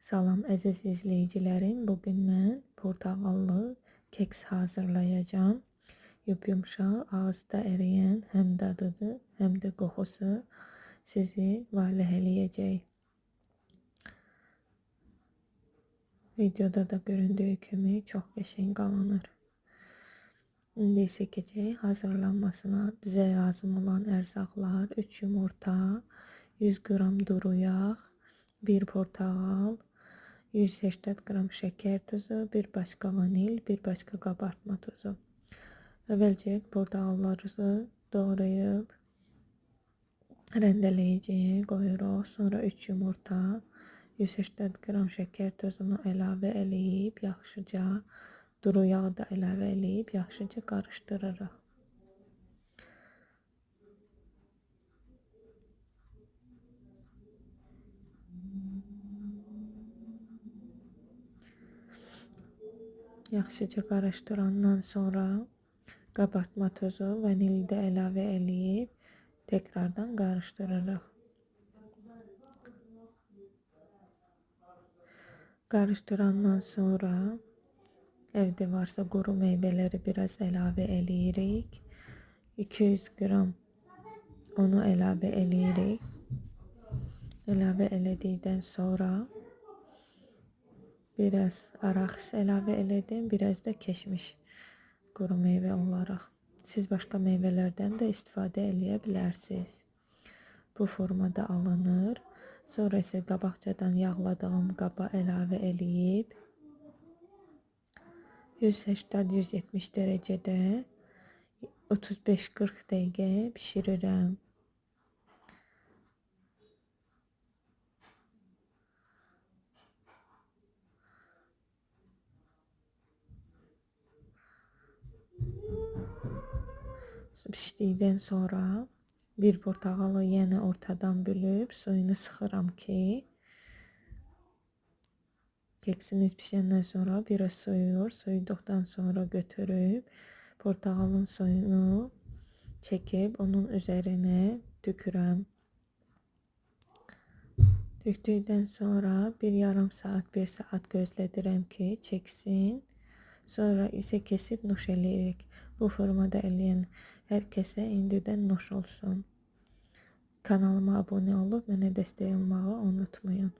Salam əziz izləyicilərim. Bugün mən portağallı keks hazırlayacağım. Yumuşaq, ağızda əriyən, həm dadıdır, həm də qoxusu sizi valeh eləyəcək. Videoda da göründüyü kimi çox qəşəng qalınır. İndi isə keçək hazırlanmasına. Bizə lazım olan ərzaqlar: 3 yumurta, 100 qram duru yağ, 1 portağal, 180 qram şəkər tuzu, bir başqa vanil, bir başqa qabartma tuzu. Əvvəlcə portağalları doğrayıb rəndələyiciyə qoyuruq. Sonra 3 yumurta, 180 qram şəkər tuzunu əlavə eləyib yaxşıca, duru yağı da əlavə eləyib yaxşıca qarışdırırıq. Yaxşıca qarışdırandan sonra qabartma tuzu, vanili də əlavə eləyib təkrardan qarışdırırıq. Qarışdırandan sonra evdə varsa quru meyvələri biraz əlavə eləyirik. 200 qram onu əlavə eləyirik. Əlavə elədikdən sonra biraz araqis əlavə elədim, biraz da keşmiş quru meyvə olaraq. Siz başqa meyvələrdən də istifadə eləyə bilərsiniz. Bu formada alınır. Sonra isə qabaqcadan yağladığım qaba əlavə eləyib 180-170 dərəcədə 35-40 dəqiqə bişirirəm. Pişdikdən sonra bir portağalı yenə ortadan bölüb suyunu sıxıram ki, keksimiz pişəndən sonra biraz soyuyur. Soyuduqdan sonra götürüb portağalın suyunu çəkib onun üzərinə tökürəm. Tökdükdən sonra bir yarım saat, 1 saat gözlədirəm ki, çəksin. Sonra isə kesib nuş eləyirik. Bu formada eləyən hər kəsə indidən nuş olsun. Kanalıma abunə olub mənə dəstək olmağı unutmayın.